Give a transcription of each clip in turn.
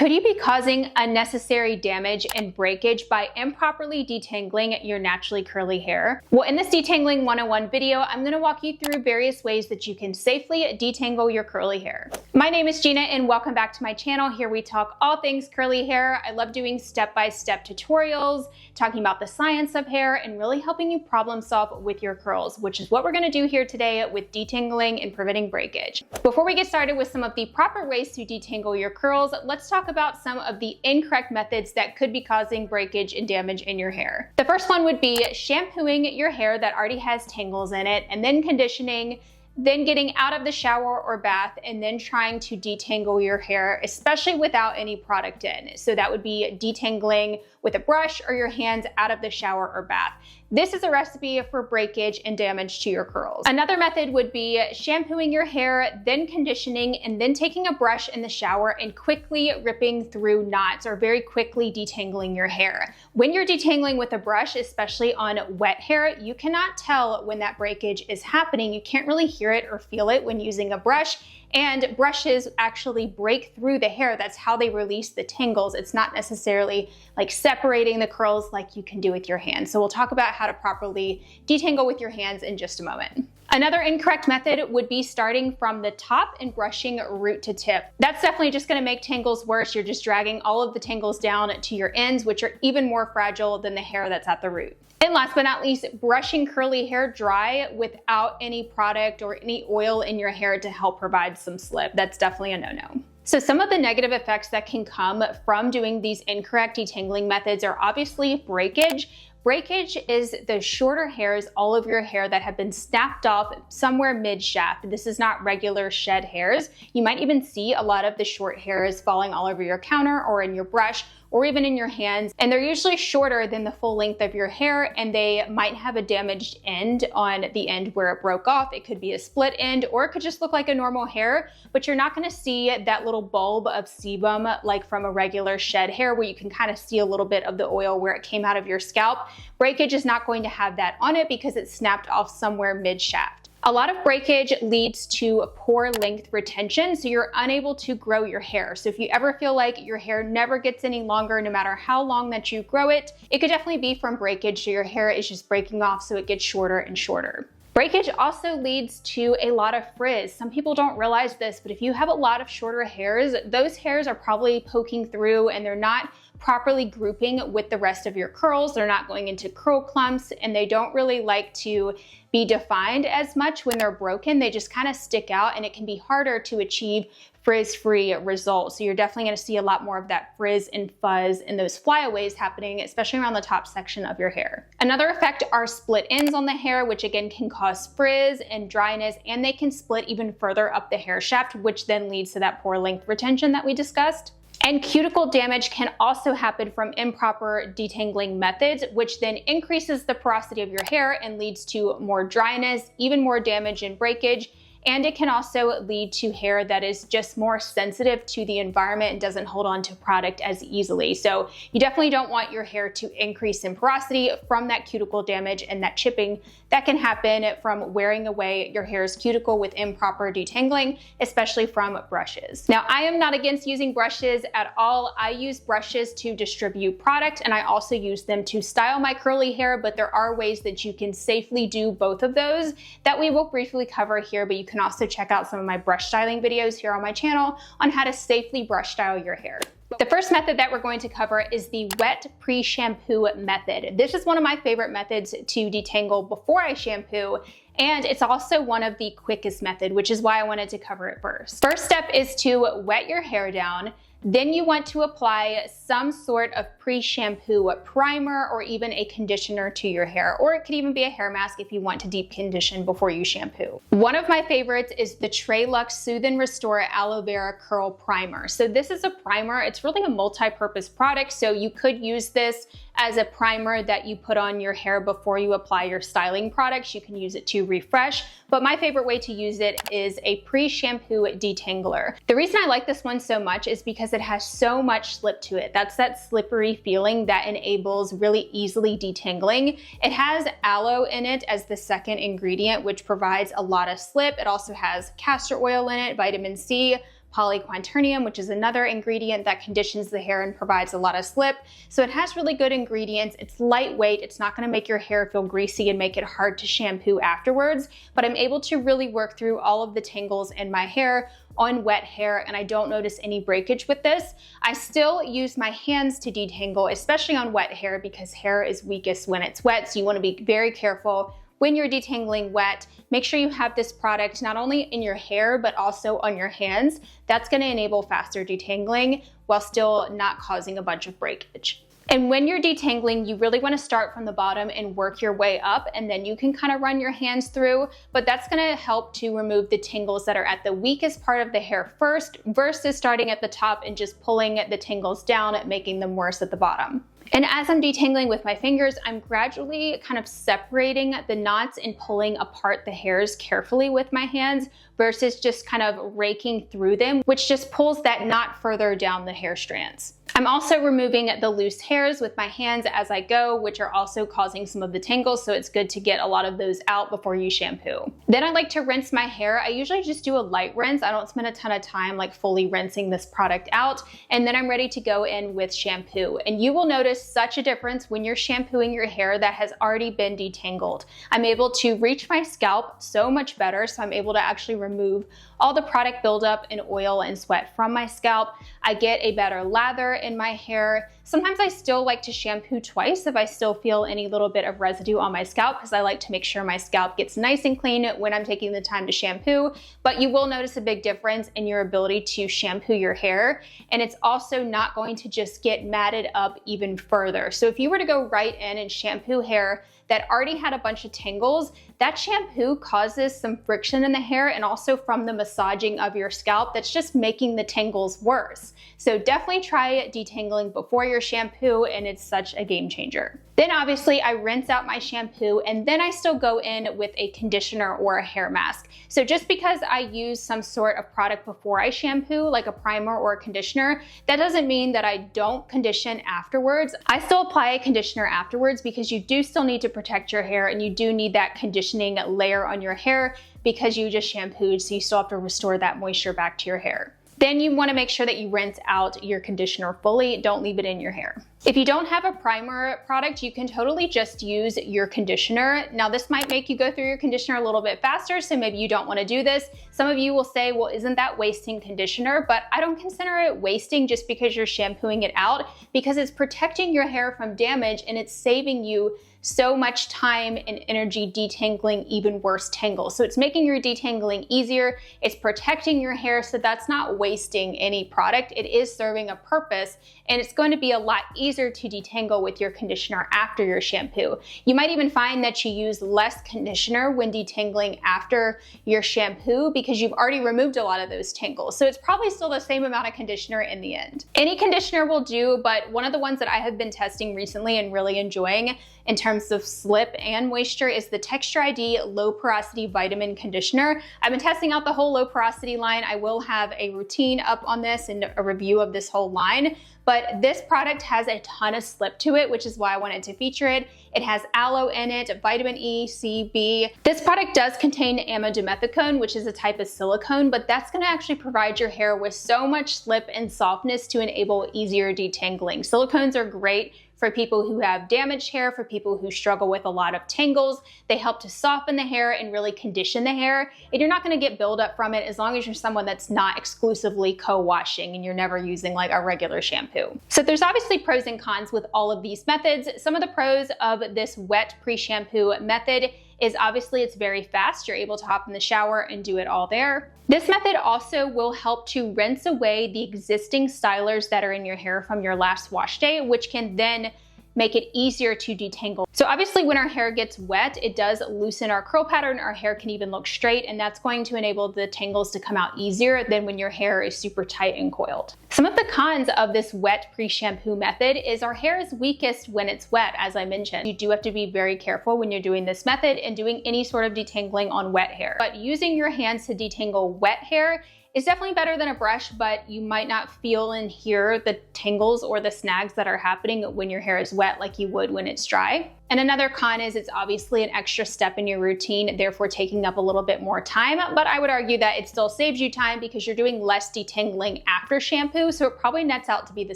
Could you be causing unnecessary damage and breakage by improperly detangling your naturally curly hair? Well, in this Detangling 101 video, I'm going to walk you through various ways that you can safely detangle your curly hair. My name is Gina and welcome back to my channel. Here we talk all things curly hair. I love doing step-by-step tutorials, talking about the science of hair, and really helping you problem solve with your curls, which is what we're going to do here today with detangling and preventing breakage. Before we get started with some of the proper ways to detangle your curls, let's talk about some of the incorrect methods that could be causing breakage and damage in your hair. The first one would be shampooing your hair that already has tangles in it and then conditioning, then getting out of the shower or bath and then trying to detangle your hair, especially without any product in. So that would be detangling with a brush or your hands out of the shower or bath. This is a recipe for breakage and damage to your curls. Another method would be shampooing your hair, then conditioning, and then taking a brush in the shower and quickly ripping through knots or very quickly detangling your hair. When you're detangling with a brush, especially on wet hair, you cannot tell when that breakage is happening. You can't really hear it or feel it when using a brush. And brushes actually break through the hair. That's how they release the tangles. It's not necessarily like separating the curls like you can do with your hands. So we'll talk about how to properly detangle with your hands in just a moment. Another incorrect method would be starting from the top and brushing root to tip. That's definitely just going to make tangles worse. You're just dragging all of the tangles down to your ends, which are even more fragile than the hair that's at the root. And last but not least, brushing curly hair dry without any product or any oil in your hair to help provide some slip. That's definitely a no-no. So some of the negative effects that can come from doing these incorrect detangling methods are obviously breakage. Breakage is the shorter hairs, all of your hair that have been snapped off somewhere mid-shaft. This is not regular shed hairs. You might even see a lot of the short hairs falling all over your counter or in your brush or even in your hands. And they're usually shorter than the full length of your hair, and they might have a damaged end on the end where it broke off. It could be a split end, or it could just look like a normal hair, but you're not gonna see that little bulb of sebum like from a regular shed hair where you can kind of see a little bit of the oil where it came out of your scalp. Breakage is not going to have that on it because it snapped off somewhere mid-shaft. A lot of breakage leads to poor length retention, so you're unable to grow your hair. So if you ever feel like your hair never gets any longer, no matter how long that you grow it, it could definitely be from breakage. So your hair is just breaking off, so it gets shorter and shorter. Breakage also leads to a lot of frizz. Some people don't realize this, but if you have a lot of shorter hairs, those hairs are probably poking through and they're not properly grouping with the rest of your curls. They're not going into curl clumps, and they don't really like to be defined as much when they're broken. They just kind of stick out, and it can be harder to achieve frizz-free results. So you're definitely going to see a lot more of that frizz and fuzz and those flyaways happening, especially around the top section of your hair. Another effect are split ends on the hair, which again can cause frizz and dryness, and they can split even further up the hair shaft, which then leads to that poor length retention that we discussed. And cuticle damage can also happen from improper detangling methods, which then increases the porosity of your hair and leads to more dryness, even more damage and breakage. And it can also lead to hair that is just more sensitive to the environment and doesn't hold on to product as easily. So you definitely don't want your hair to increase in porosity from that cuticle damage and that chipping that can happen from wearing away your hair's cuticle with improper detangling, especially from brushes. Now, I am not against using brushes at all. I use brushes to distribute product, and I also use them to style my curly hair, but there are ways that you can safely do both of those that we will briefly cover here, but you can also check out some of my brush styling videos here on my channel on how to safely brush style your hair. The first method that we're going to cover is the wet pre-shampoo method. This is one of my favorite methods to detangle before I shampoo, and it's also one of the quickest methods, which is why I wanted to cover it first. First step is to wet your hair down. Then you want to apply some sort of pre-shampoo primer or even a conditioner to your hair, or it could even be a hair mask if you want to deep condition before you shampoo. One of my favorites is the Lux Soothe and Restore Aloe Vera Curl Primer. So this is a primer. It's really a multi-purpose product, so you could use this as a primer that you put on your hair before you apply your styling products. You can use it to refresh, but my favorite way to use it is a pre-shampoo detangler. The reason I like this one so much is because it has so much slip to it. That's that slippery feeling that enables really easily detangling. It has aloe in it as the second ingredient, which provides a lot of slip. It also has castor oil in it, vitamin C, polyquaternium, which is another ingredient that conditions the hair and provides a lot of slip. So it has really good ingredients. It's lightweight. It's not going to make your hair feel greasy and make it hard to shampoo afterwards, but I'm able to really work through all of the tangles in my hair on wet hair, and I don't notice any breakage with this. I still use my hands to detangle, especially on wet hair, because hair is weakest when it's wet. So you want to be very careful when you're detangling wet. Make sure you have this product not only in your hair, but also on your hands. That's going to enable faster detangling while still not causing a bunch of breakage. And when you're detangling, you really want to start from the bottom and work your way up, and then you can kind of run your hands through, but that's going to help to remove the tangles that are at the weakest part of the hair first, versus starting at the top and just pulling the tangles down, making them worse at the bottom. And as I'm detangling with my fingers, I'm gradually kind of separating the knots and pulling apart the hairs carefully with my hands, versus just kind of raking through them, which just pulls that knot further down the hair strands. I'm also removing the loose hairs with my hands as I go, which are also causing some of the tangles, so it's good to get a lot of those out before you shampoo. Then I like to rinse my hair. I usually just do a light rinse. I don't spend a ton of time like fully rinsing this product out, and then I'm ready to go in with shampoo. And you will notice such a difference when you're shampooing your hair that has already been detangled. I'm able to reach my scalp so much better, so I'm able to actually remove all the product buildup and oil and sweat from my scalp. I get a better lather in my hair. Sometimes I still like to shampoo twice if I still feel any little bit of residue on my scalp, because I like to make sure my scalp gets nice and clean when I'm taking the time to shampoo. But you will notice a big difference in your ability to shampoo your hair, and it's also not going to just get matted up even further. So if you were to go right in and shampoo hair that already had a bunch of tangles, that shampoo causes some friction in the hair, and also from the massaging of your scalp, that's just making the tangles worse. So definitely try detangling before your shampoo, and it's such a game changer. Then obviously I rinse out my shampoo, and then I still go in with a conditioner or a hair mask. So just because I use some sort of product before I shampoo, like a primer or a conditioner, that doesn't mean that I don't condition afterwards. I still apply a conditioner afterwards, because you do still need to protect your hair, and you do need that conditioning layer on your hair because you just shampooed, so you still have to restore that moisture back to your hair. Then you want to make sure that you rinse out your conditioner fully. Don't leave it in your hair. If you don't have a primer product, you can totally just use your conditioner. Now this might make you go through your conditioner a little bit faster, so maybe you don't want to do this. Some of you will say, well, isn't that wasting conditioner? But I don't consider it wasting just because you're shampooing it out, because it's protecting your hair from damage, and it's saving you so much time and energy detangling even worse tangles. So it's making your detangling easier. It's protecting your hair, so that's not wasting any product. It is serving a purpose, and it's going to be a lot easier to detangle with your conditioner after your shampoo. You might even find that you use less conditioner when detangling after your shampoo, because you've already removed a lot of those tangles. So it's probably still the same amount of conditioner in the end. Any conditioner will do, but one of the ones that I have been testing recently and really enjoying in terms of slip and moisture is the Texture ID Low Porosity Vitamin Conditioner. I've been testing out the whole low porosity line. I will have a routine up on this and a review of this whole line, but this product has a ton of slip to it, which is why I wanted to feature it. It has aloe in it, vitamin E, C, B. This product does contain amidimethicone, which is a type of silicone, but that's gonna actually provide your hair with so much slip and softness to enable easier detangling. Silicones are great for people who have damaged hair, for people who struggle with a lot of tangles. They help to soften the hair and really condition the hair. And you're not gonna get buildup from it as long as you're someone that's not exclusively co-washing and you're never using like a regular shampoo. So there's obviously pros and cons with all of these methods. Some of the pros of this wet pre-shampoo method is obviously it's very fast. You're able to hop in the shower and do it all there. This method also will help to rinse away the existing stylers that are in your hair from your last wash day, which can then make it easier to detangle. So obviously when our hair gets wet, it does loosen our curl pattern. Our hair can even look straight, and that's going to enable the tangles to come out easier than when your hair is super tight and coiled. Some of the cons of this wet pre-shampoo method is our hair is weakest when it's wet, as I mentioned. You do have to be very careful when you're doing this method and doing any sort of detangling on wet hair. But using your hands to detangle wet hair is definitely better than a brush, but you might not feel and hear the tangles or the snags that are happening when your hair is wet like you would when it's dry. And another con is it's obviously an extra step in your routine, therefore taking up a little bit more time, but I would argue that it still saves you time because you're doing less detangling after shampoo, so it probably nets out to be the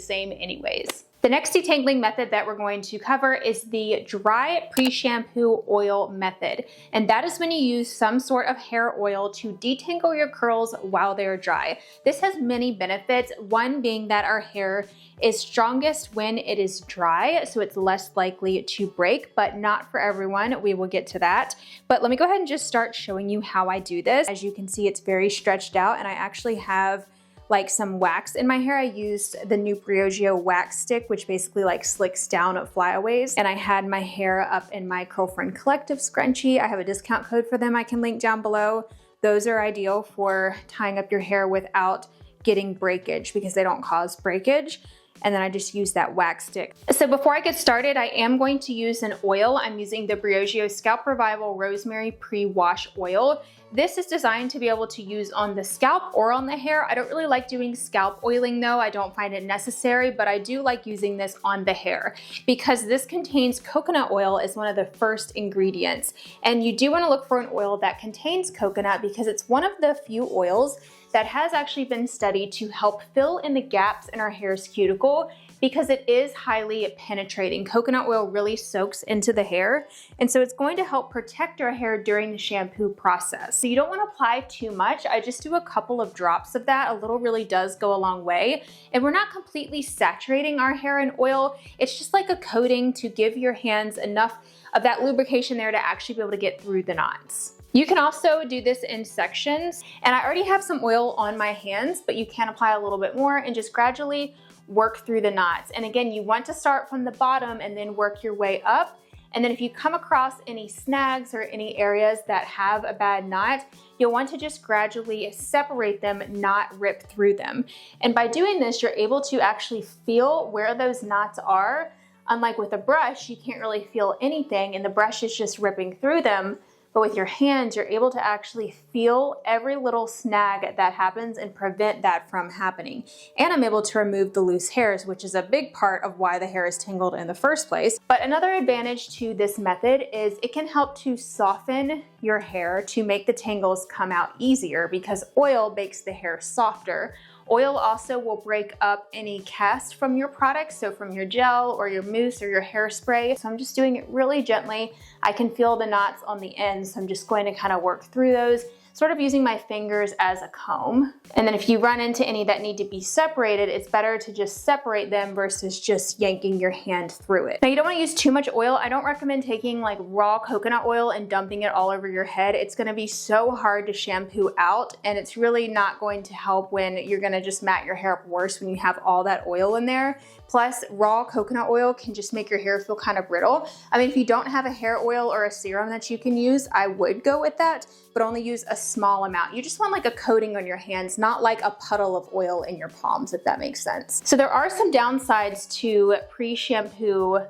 same anyways. The next detangling method that we're going to cover is the dry pre-shampoo oil method. And that is when you use some sort of hair oil to detangle your curls while they're dry. This has many benefits, one being that our hair is strongest when it is dry, so it's less likely to break, but not for everyone. We will get to that. But let me go ahead and just start showing you how I do this. As you can see, it's very stretched out, and I actually have like some wax in my hair. I used the new Briogeo wax stick, which basically like slicks down flyaways. And I had my hair up in my Curlfriend Collective scrunchie. I have a discount code for them I can link down below. Those are ideal for tying up your hair without getting breakage because they don't cause breakage. And then I just use that wax stick. So before I get started, I am going to use an oil. I'm using the Briogeo Scalp Revival Rosemary Pre-Wash Oil. This is designed to be able to use on the scalp or on the hair. I don't really like doing scalp oiling though. I don't find it necessary, but I do like using this on the hair because this contains coconut oil as one of the first ingredients. And you do want to look for an oil that contains coconut because it's one of the few oils that has actually been studied to help fill in the gaps in our hair's cuticle because it is highly penetrating. Coconut oil really soaks into the hair, and so it's going to help protect our hair during the shampoo process. So you don't want to apply too much. I just do a couple of drops of that. A little really does go a long way, and we're not completely saturating our hair in oil. It's just like a coating to give your hands enough of that lubrication there to actually be able to get through the knots. You can also do this in sections, and I already have some oil on my hands, but you can apply a little bit more and just gradually work through the knots. And again, you want to start from the bottom and then work your way up. And then if you come across any snags or any areas that have a bad knot, you'll want to just gradually separate them, not rip through them. And by doing this, you're able to actually feel where those knots are. Unlike with a brush, you can't really feel anything and the brush is just ripping through them. But with your hands, you're able to actually feel every little snag that happens and prevent that from happening. And I'm able to remove the loose hairs, which is a big part of why the hair is tangled in the first place. But another advantage to this method is it can help to soften your hair to make the tangles come out easier because oil makes the hair softer. Oil also will break up any cast from your product, so from your gel or your mousse or your hairspray. So I'm just doing it really gently. I can feel the knots on the ends, so I'm just going to kind of work through those, sort of using my fingers as a comb. And then if you run into any that need to be separated, it's better to just separate them versus just yanking your hand through it. Now you don't want to use too much oil. I don't recommend taking like raw coconut oil and dumping it all over your head. It's going to be so hard to shampoo out, and it's really not going to help when you're going to just mat your hair up worse when you have all that oil in there. Plus, raw coconut oil can just make your hair feel kind of brittle. I mean, if you don't have a hair oil or a serum that you can use, I would go with that, but only use a small amount. You just want like a coating on your hands, not like a puddle of oil in your palms, if that makes sense. So there are some downsides to pre-shampoo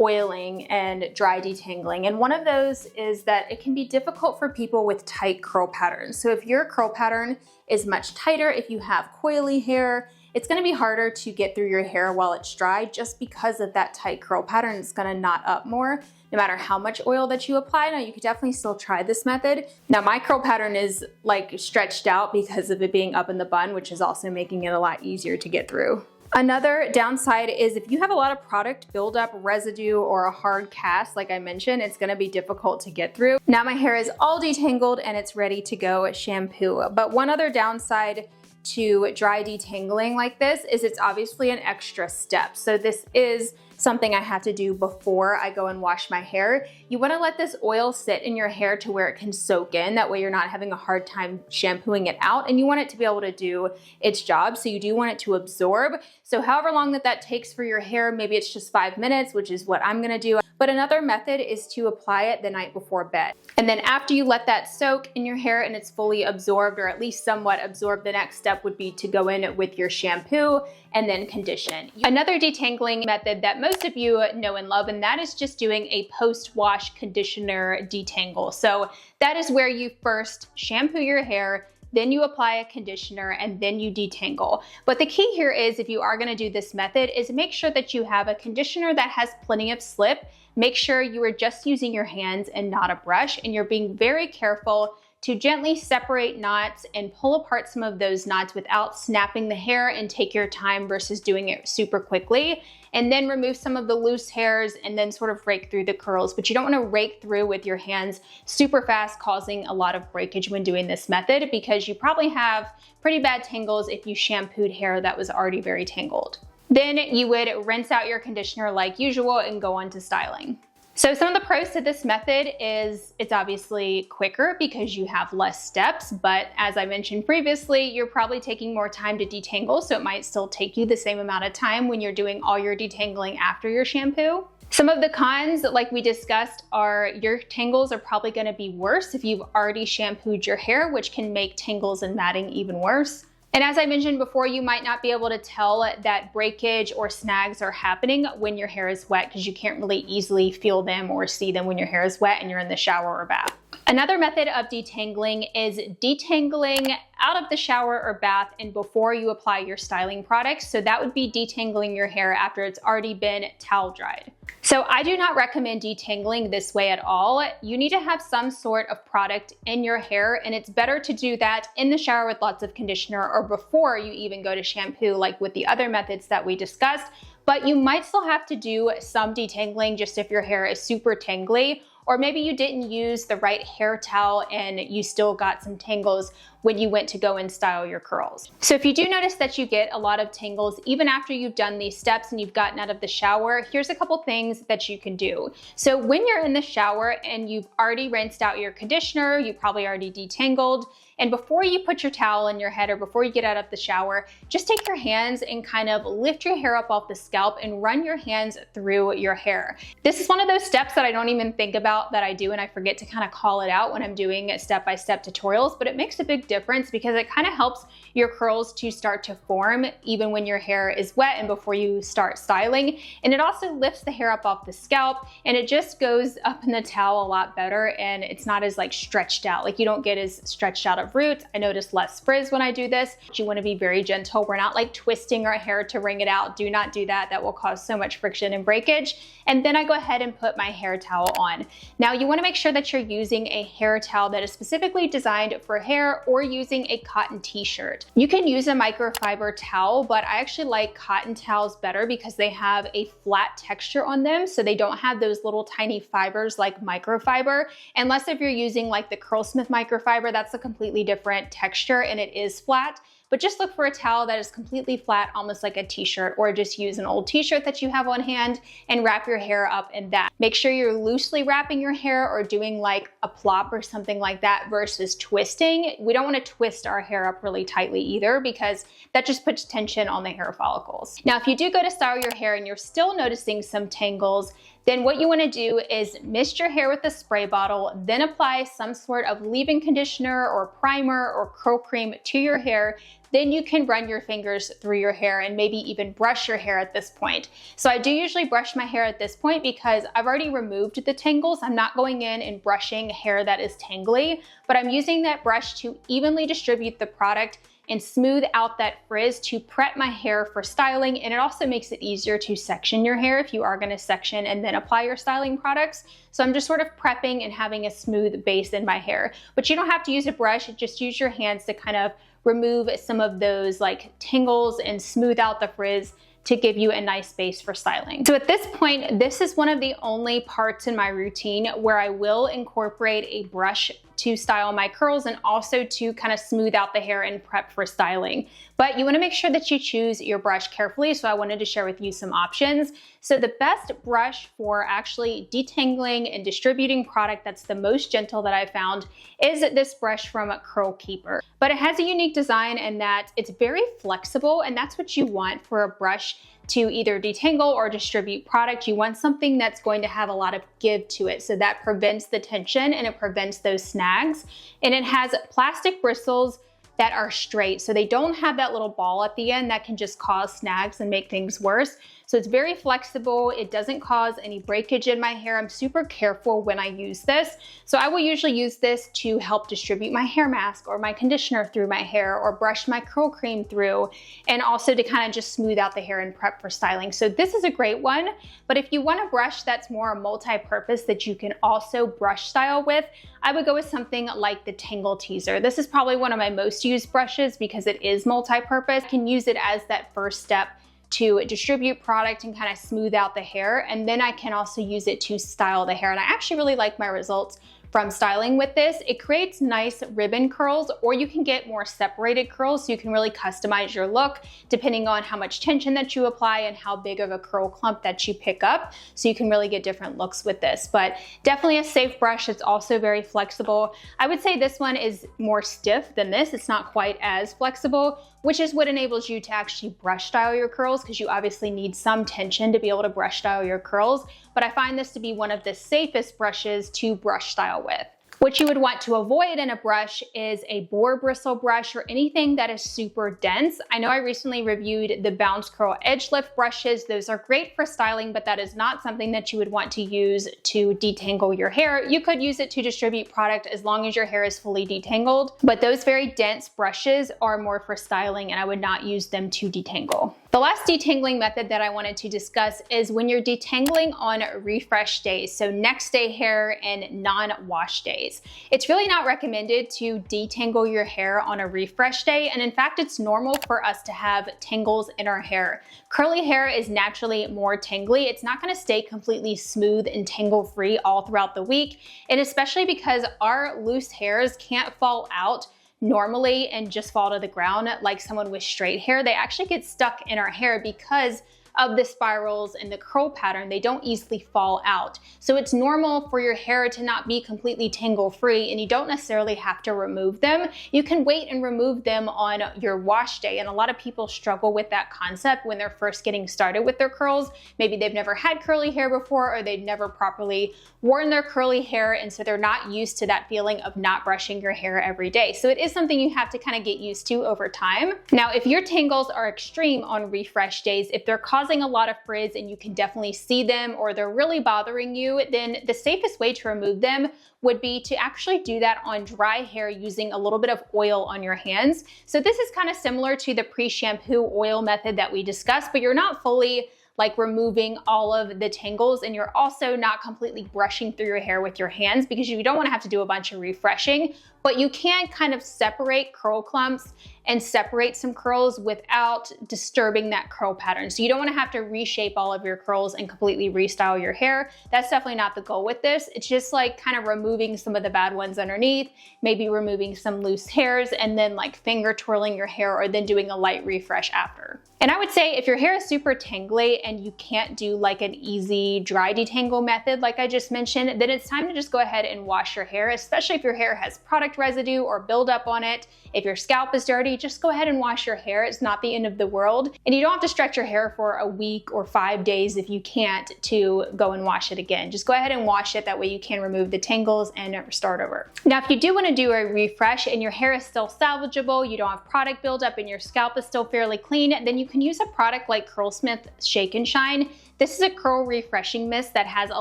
oiling and dry detangling. And one of those is that it can be difficult for people with tight curl patterns. So if your curl pattern is much tighter, if you have coily hair, it's going to be harder to get through your hair while it's dry just because of that tight curl pattern. It's going to knot up more no matter how much oil that you apply. Now you could definitely still try this method. Now my curl pattern is like stretched out because of it being up in the bun, which is also making it a lot easier to get through. Another downside is if you have a lot of product buildup, residue, or a hard cast, like I mentioned, it's gonna be difficult to get through. Now my hair is all detangled and it's ready to go shampoo. But one other downside to dry detangling like this is it's obviously an extra step. So this is something I have to do before I go and wash my hair. You want to let this oil sit in your hair to where it can soak in. That way you're not having a hard time shampooing it out, and you want it to be able to do its job. So you do want it to absorb. So however long that takes for your hair, maybe it's just 5 minutes, which is what I'm gonna do. But another method is to apply it the night before bed. And then after you let that soak in your hair and it's fully absorbed, or at least somewhat absorbed, the next step would be to go in with your shampoo and then condition. Another detangling method that most of you know and love, and that is just doing a post-wash conditioner detangle. So that is where you first shampoo your hair, then you apply a conditioner, and then you detangle. But the key here is, if you are gonna do this method, is make sure that you have a conditioner that has plenty of slip. Make sure you are just using your hands and not a brush, and you're being very careful to gently separate knots and pull apart some of those knots without snapping the hair, and take your time versus doing it super quickly. And then remove some of the loose hairs and then sort of rake through the curls. But you don't want to rake through with your hands super fast, causing a lot of breakage when doing this method, because you probably have pretty bad tangles if you shampooed hair that was already very tangled. Then you would rinse out your conditioner like usual and go on to styling. So some of the pros to this method is it's obviously quicker because you have less steps, but as I mentioned previously, you're probably taking more time to detangle, so it might still take you the same amount of time when you're doing all your detangling after your shampoo. Some of the cons, like we discussed, are your tangles are probably going to be worse if you've already shampooed your hair, which can make tangles and matting even worse. And as I mentioned before, you might not be able to tell that breakage or snags are happening when your hair is wet, because you can't really easily feel them or see them when your hair is wet and you're in the shower or bath. Another method of detangling is detangling out of the shower or bath and before you apply your styling products. So that would be detangling your hair after it's already been towel dried. So I do not recommend detangling this way at all. You need to have some sort of product in your hair, and it's better to do that in the shower with lots of conditioner or before you even go to shampoo, like with the other methods that we discussed. But you might still have to do some detangling just if your hair is super tangly, or maybe you didn't use the right hair towel and you still got some tangles when you went to go and style your curls. So if you do notice that you get a lot of tangles even after you've done these steps and you've gotten out of the shower, here's a couple things that you can do. So when you're in the shower and you've already rinsed out your conditioner, you probably already detangled, and before you put your towel in your head or before you get out of the shower, just take your hands and kind of lift your hair up off the scalp and run your hands through your hair. This is one of those steps that I don't even think about that I do, and I forget to kind of call it out when I'm doing step-by-step tutorials, but it makes a big difference because it kind of helps your curls to start to form even when your hair is wet and before you start styling. And it also lifts the hair up off the scalp, and it just goes up in the towel a lot better, and it's not as like stretched out. Like you don't get as stretched out of roots. I notice less frizz when I do this. You want to be very gentle. We're not like twisting our hair to wring it out. Do not do that. That will cause so much friction and breakage. And then I go ahead and put my hair towel on. Now you want to make sure that you're using a hair towel that is specifically designed for hair, or using a cotton t-shirt. You can use a microfiber towel, but I actually like cotton towels better because they have a flat texture on them, so they don't have those little tiny fibers like microfiber. Unless if you're using like the Curlsmith microfiber, that's a completely different texture and it is flat. But just look for a towel that is completely flat, almost like a t-shirt, or just use an old t-shirt that you have on hand and wrap your hair up in that. Make sure you're loosely wrapping your hair or doing like a plop or something like that versus twisting. We don't want to twist our hair up really tightly either, because that just puts tension on the hair follicles. Now, if you do go to style your hair and you're still noticing some tangles, then what you want to do is mist your hair with a spray bottle, then apply some sort of leave-in conditioner or primer or curl cream to your hair. Then you can run your fingers through your hair and maybe even brush your hair at this point. So I do usually brush my hair at this point because I've already removed the tangles. I'm not going in and brushing hair that is tangly, but I'm using that brush to evenly distribute the product and smooth out that frizz to prep my hair for styling. And it also makes it easier to section your hair if you are going to section and then apply your styling products. So I'm just sort of prepping and having a smooth base in my hair. But you don't have to use a brush, just use your hands to kind of remove some of those like tangles and smooth out the frizz to give you a nice base for styling. So at this point, this is one of the only parts in my routine where I will incorporate a brush to style my curls and also to kind of smooth out the hair and prep for styling. But you want to make sure that you choose your brush carefully, so I wanted to share with you some options. So the best brush for actually detangling and distributing product that's the most gentle that I found is this brush from Curl Keeper. But it has a unique design in that it's very flexible, and that's what you want for a brush to either detangle or distribute product. You want something that's going to have a lot of give to it, so that prevents the tension and it prevents those snags. And it has plastic bristles that are straight, so they don't have that little ball at the end that can just cause snags and make things worse. So it's very flexible. It doesn't cause any breakage in my hair. I'm super careful when I use this. So I will usually use this to help distribute my hair mask or my conditioner through my hair, or brush my curl cream through, and also to kind of just smooth out the hair and prep for styling. So this is a great one. But if you want a brush that's more multi-purpose that you can also brush style with, I would go with something like the Detangle Teaser. This is probably one of my most used brushes because it is multi-purpose. I can use it as that first step to distribute product and kind of smooth out the hair. And then I can also use it to style the hair. And I actually really like my results from styling with this. It creates nice ribbon curls, or you can get more separated curls, so you can really customize your look depending on how much tension that you apply and how big of a curl clump that you pick up. So you can really get different looks with this, but definitely a safe brush. It's also very flexible. I would say this one is more stiff than this. It's not quite as flexible, which is what enables you to actually brush style your curls, because you obviously need some tension to be able to brush style your curls. But I find this to be one of the safest brushes to brush style with. What you would want to avoid in a brush is a boar bristle brush or anything that is super dense. I know I recently reviewed the Bounce Curl Edge Lift brushes. Those are great for styling, but that is not something that you would want to use to detangle your hair. You could use it to distribute product as long as your hair is fully detangled, but those very dense brushes are more for styling, and I would not use them to detangle. The last detangling method that I wanted to discuss is when you're detangling on refresh days, so next day hair and non-wash days. It's really not recommended to detangle your hair on a refresh day, and in fact, it's normal for us to have tangles in our hair. Curly hair is naturally more tangly. It's not going to stay completely smooth and tangle-free all throughout the week, and especially because our loose hairs can't fall out normally and just fall to the ground like someone with straight hair. They actually get stuck in our hair because of the spirals and the curl pattern. They don't easily fall out. So it's normal for your hair to not be completely tangle free, and you don't necessarily have to remove them. You can wait and remove them on your wash day. And a lot of people struggle with that concept when they're first getting started with their curls. Maybe they've never had curly hair before, or they've never properly worn their curly hair, and so they're not used to that feeling of not brushing your hair every day. So it is something you have to kind of get used to over time. Now, if your tangles are extreme on refresh days, if they're causing a lot of frizz and you can definitely see them, or they're really bothering you, then the safest way to remove them would be to actually do that on dry hair using a little bit of oil on your hands. So this is kind of similar to the pre-shampoo oil method that we discussed, but you're not fully like removing all of the tangles, and you're also not completely brushing through your hair with your hands, because you don't want to have to do a bunch of refreshing, but you can kind of separate curl clumps and separate some curls without disturbing that curl pattern. So you don't want to have to reshape all of your curls and completely restyle your hair. That's definitely not the goal with this. It's just like kind of removing some of the bad ones underneath, maybe removing some loose hairs, and then like finger twirling your hair, or then doing a light refresh after. And I would say if your hair is super tangly and you can't do like an easy dry detangle method like I just mentioned, then it's time to just go ahead and wash your hair, especially if your hair has product residue or buildup on it. If your scalp is dirty, just go ahead and wash your hair. It's not the end of the world. And you don't have to stretch your hair for a week or 5 days if you can't to go and wash it again. Just go ahead and wash it. That way you can remove the tangles and start over. Now, if you do want to do a refresh and your hair is still salvageable, you don't have product buildup, and your scalp is still fairly clean, then you can use a product like Curlsmith Shake and Shine. This is a curl refreshing mist that has a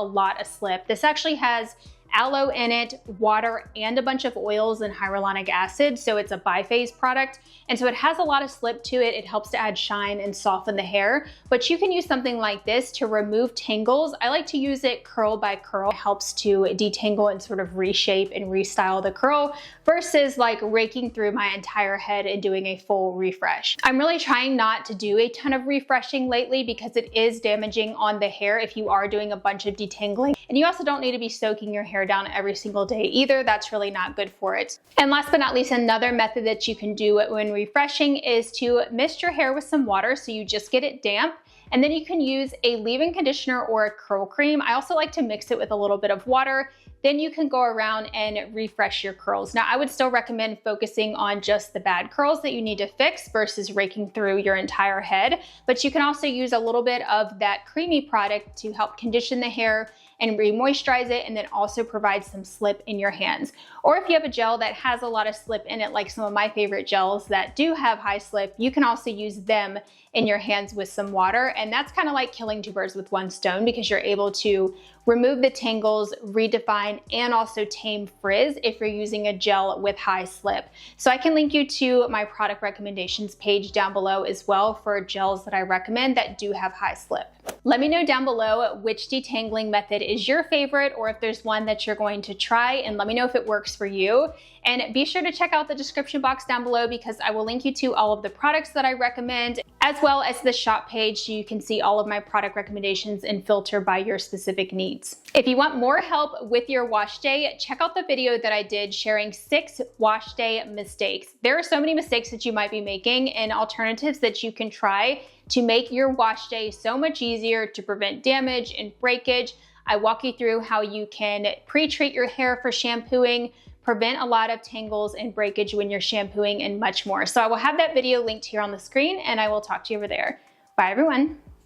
lot of slip. This actually has aloe in it, water, and a bunch of oils and hyaluronic acid. So it's a biphase product. And so it has a lot of slip to it. It helps to add shine and soften the hair, but you can use something like this to remove tangles. I like to use it curl by curl. It helps to detangle and sort of reshape and restyle the curl versus like raking through my entire head and doing a full refresh. I'm really trying not to do a ton of refreshing lately because it is damaging on the hair if you are doing a bunch of detangling. And you also don't need to be soaking your hair down every single day either. That's really not good for it. And last but not least, another method that you can do when refreshing is to mist your hair with some water, so you just get it damp. And then you can use a leave-in conditioner or a curl cream. I also like to mix it with a little bit of water. Then you can go around and refresh your curls. Now, I would still recommend focusing on just the bad curls that you need to fix versus raking through your entire head. But you can also use a little bit of that creamy product to help condition the hair and re-moisturize it, and then also provide some slip in your hands. Or if you have a gel that has a lot of slip in it, like some of my favorite gels that do have high slip, you can also use them in your hands with some water. And that's kind of like killing two birds with one stone, because you're able to remove the tangles, redefine, and also tame frizz if you're using a gel with high slip. So I can link you to my product recommendations page down below as well for gels that I recommend that do have high slip. Let me know down below which detangling method is your favorite, or if there's one that you're going to try, and let me know if it works for you. And be sure to check out the description box down below, because I will link you to all of the products that I recommend, as well as the shop page, so you can see all of my product recommendations and filter by your specific needs. If you want more help with your wash day, check out the video that I did sharing 6 wash day mistakes. There are so many mistakes that you might be making and alternatives that you can try to make your wash day so much easier, to prevent damage and breakage. I walk you through how you can pre-treat your hair for shampooing, prevent a lot of tangles and breakage when you're shampooing, and much more. So I will have that video linked here on the screen, and I will talk to you over there. Bye everyone.